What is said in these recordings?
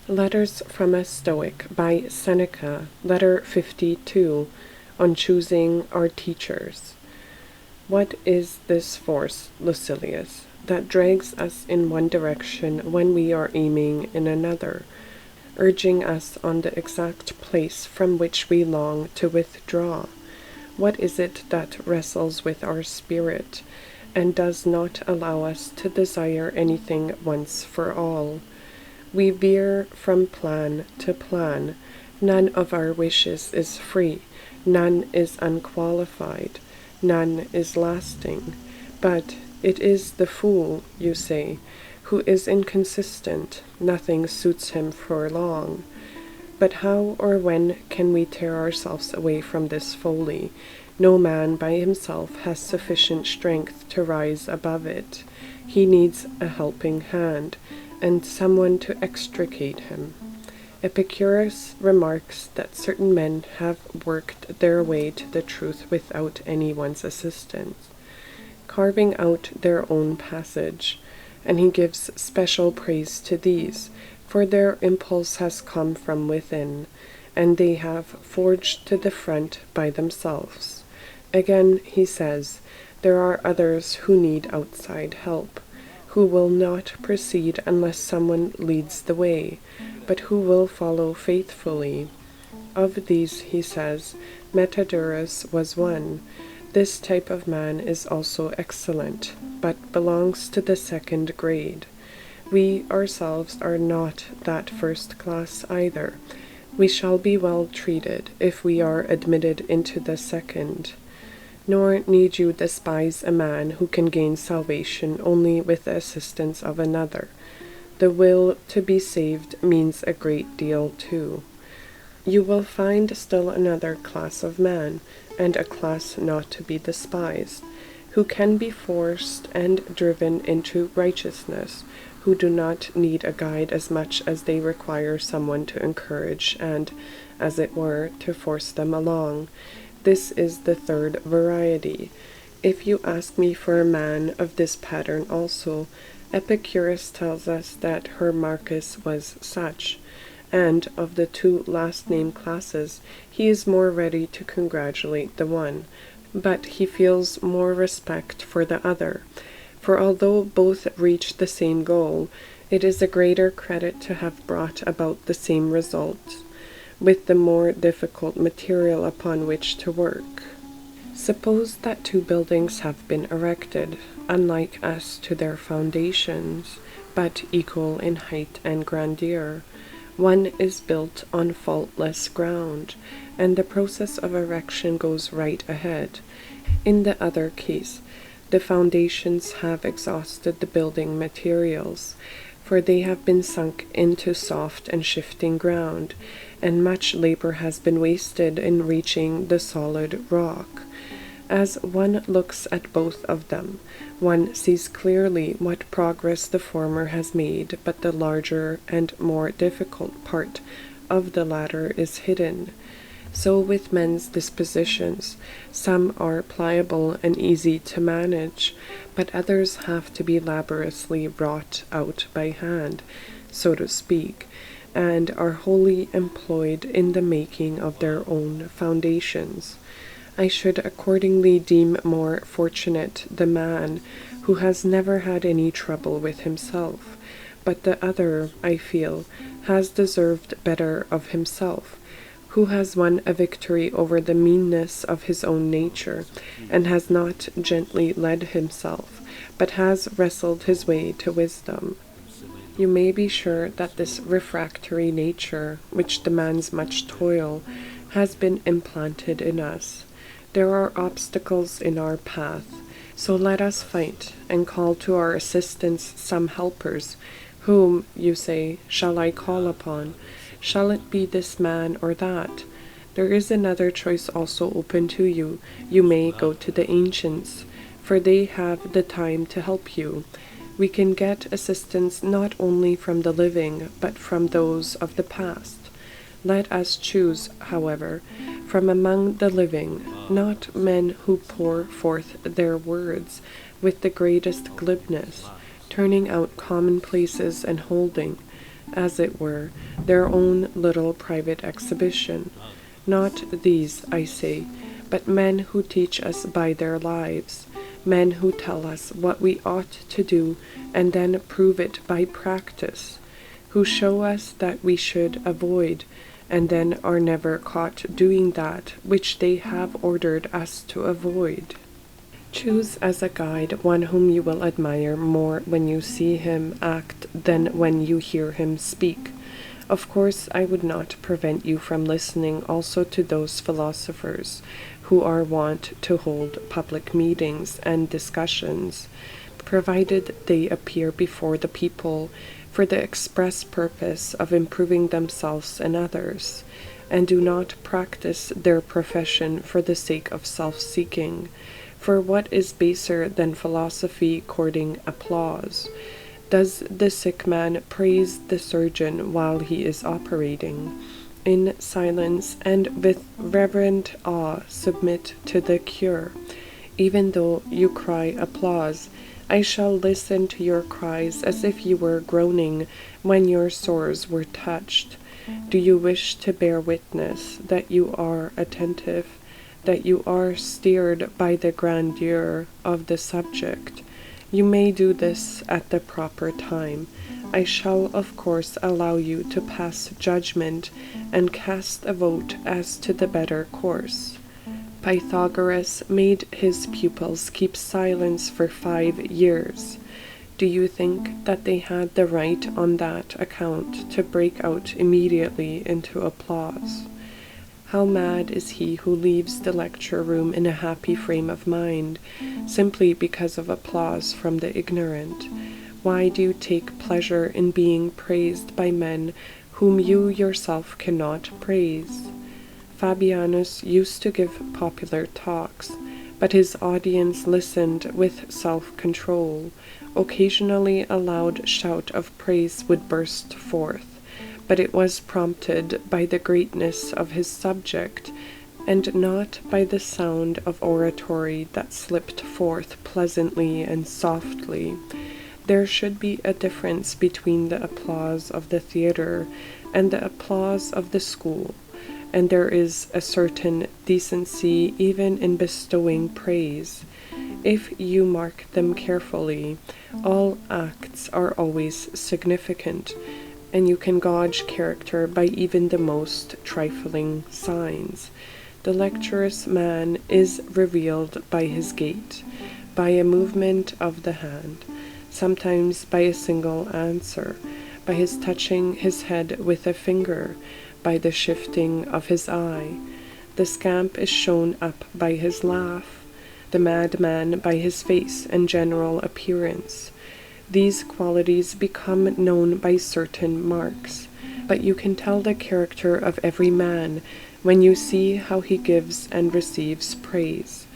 Letters from a Stoic by Seneca, Letter 52, on choosing our teachers. What is this force, Lucilius, that drags us in one direction when we are aiming in another, urging us on the exact place from which we long to withdraw? What is it that wrestles with our spirit, and does not allow us to desire anything once for all? We veer from plan to plan. None of our wishes is free, none is unqualified, none is lasting. But it is the fool, you say, who is inconsistent, nothing suits him for long. But how or when can we tear ourselves away from this folly? No man by himself has sufficient strength to rise above it. He needs a helping hand, and someone to extricate him. Epicurus remarks that certain men have worked their way to the truth without anyone's assistance, carving out their own passage, and he gives special praise to these, for their impulse has come from within, and they have forged to the front by themselves. Again, he says, there are others who need outside help, who will not proceed unless someone leads the way, but who will follow faithfully. Of these, he says, Metrodorus was one. This type of man is also excellent, but belongs to the second grade. We ourselves are not that first class either. We shall be well treated if we are admitted into the second. Nor need you despise a man who can gain salvation only with the assistance of another. The will to be saved means a great deal too. You will find still another class of man, and a class not to be despised, who can be forced and driven into righteousness, who do not need a guide as much as they require someone to encourage and, as it were, to force them along. This is the third variety. If you ask me for a man of this pattern also, Epicurus tells us that Marcus was such, and of the two last named classes, he is more ready to congratulate the one, but he feels more respect for the other. For although both reach the same goal, it is a greater credit to have brought about the same results, with the more difficult material upon which to work. Suppose that two buildings have been erected, unlike as to their foundations, but equal in height and grandeur. One is built on faultless ground, and the process of erection goes right ahead. In the other case, the foundations have exhausted the building materials, for they have been sunk into soft and shifting ground, and much labor has been wasted in reaching the solid rock. As one looks at both of them, one sees clearly what progress the former has made, but the larger and more difficult part of the latter is hidden. So with men's dispositions, some are pliable and easy to manage, but others have to be laboriously wrought out by hand, so to speak, and are wholly employed in the making of their own foundations. I should accordingly deem more fortunate the man who has never had any trouble with himself, but the other, I feel, has deserved better of himself, who has won a victory over the meanness of his own nature, and has not gently led himself, but has wrestled his way to wisdom. You may be sure that this refractory nature, which demands much toil, has been implanted in us. There are obstacles in our path, so let us fight, and call to our assistance some helpers. Whom, you say, shall I call upon? Shall it be this man or that? There is another choice also open to you. You may go to the ancients, for they have the time to help you. We can get assistance not only from the living, but from those of the past. Let us choose, however, from among the living, not men who pour forth their words with the greatest glibness, turning out commonplaces and holding, as it were, their own little private exhibition. Not these, I say, but men who teach us by their lives, men who tell us what we ought to do and then prove it by practice, who show us that we should avoid and then are never caught doing that which they have ordered us to avoid. Choose as a guide one whom you will admire more when you see him act than when you hear him speak. Of course, I would not prevent you from listening also to those philosophers who are wont to hold public meetings and discussions, provided they appear before the people for the express purpose of improving themselves and others, and do not practice their profession for the sake of self-seeking. For what is baser than philosophy courting applause? Does the sick man praise the surgeon while he is operating? In silence and with reverent awe submit to the cure. Even though you cry applause, I shall listen to your cries as if you were groaning when your sores were touched. Do you wish to bear witness that you are attentive, that you are steered by the grandeur of the subject? You may do this at the proper time. I shall of course allow you to pass judgment and cast a vote as to the better course. Pythagoras made his pupils keep silence for 5 years. Do you think that they had the right on that account to break out immediately into applause? How mad is he who leaves the lecture room in a happy frame of mind, simply because of applause from the ignorant? Why do you take pleasure in being praised by men whom you yourself cannot praise? Fabianus used to give popular talks, but his audience listened with self-control. Occasionally a loud shout of praise would burst forth, but it was prompted by the greatness of his subject, and not by the sound of oratory that slipped forth pleasantly and softly. There should be a difference between the applause of the theatre and the applause of the school, and there is a certain decency even in bestowing praise. If you mark them carefully, all acts are always significant, and you can gauge character by even the most trifling signs. The lecturous man is revealed by his gait, by a movement of the hand, sometimes by a single answer, by his touching his head with a finger, by the shifting of his eye. The scamp is shown up by his laugh, the madman by his face and general appearance. These qualities become known by certain marks, but you can tell the character of every man when you see how he gives and receives praise.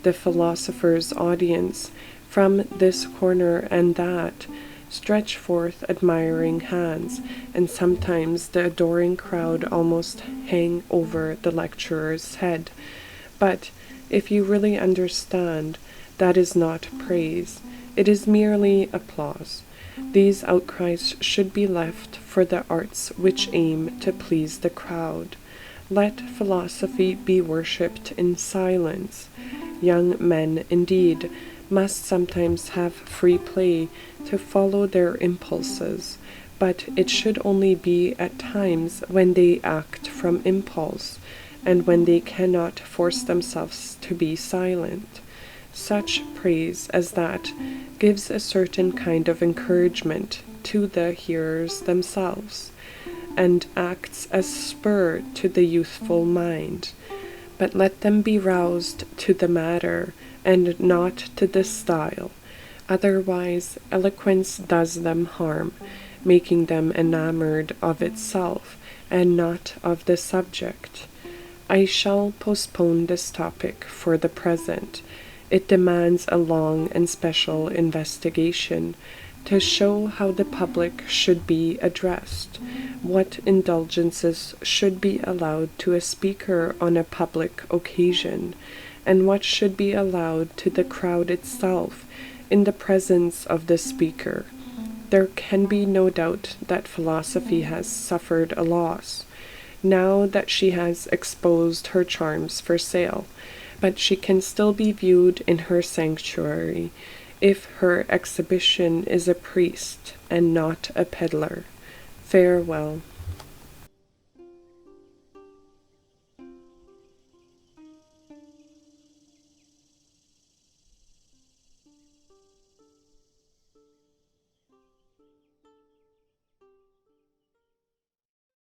The philosopher's audience, from this corner and that, stretch forth admiring hands, and sometimes the adoring crowd almost hang over the lecturer's head. But if you really understand, that is not praise. It is merely applause. These outcries should be left for the arts which aim to please the crowd. Let philosophy be worshipped in silence. Young men, indeed, must sometimes have free play to follow their impulses, but it should only be at times when they act from impulse, and when they cannot force themselves to be silent. Such praise as that gives a certain kind of encouragement to the hearers themselves, and acts as spur to the youthful mind. But let them be roused to the matter, and not to the style. Otherwise, eloquence does them harm, making them enamored of itself, and not of the subject. I shall postpone this topic for the present. It demands a long and special investigation to show how the public should be addressed, what indulgences should be allowed to a speaker on a public occasion, and what should be allowed to the crowd itself in the presence of the speaker. There can be no doubt that philosophy has suffered a loss, now that she has exposed her charms for sale, but she can still be viewed in her sanctuary if her exhibition is a priest and not a peddler. Farewell.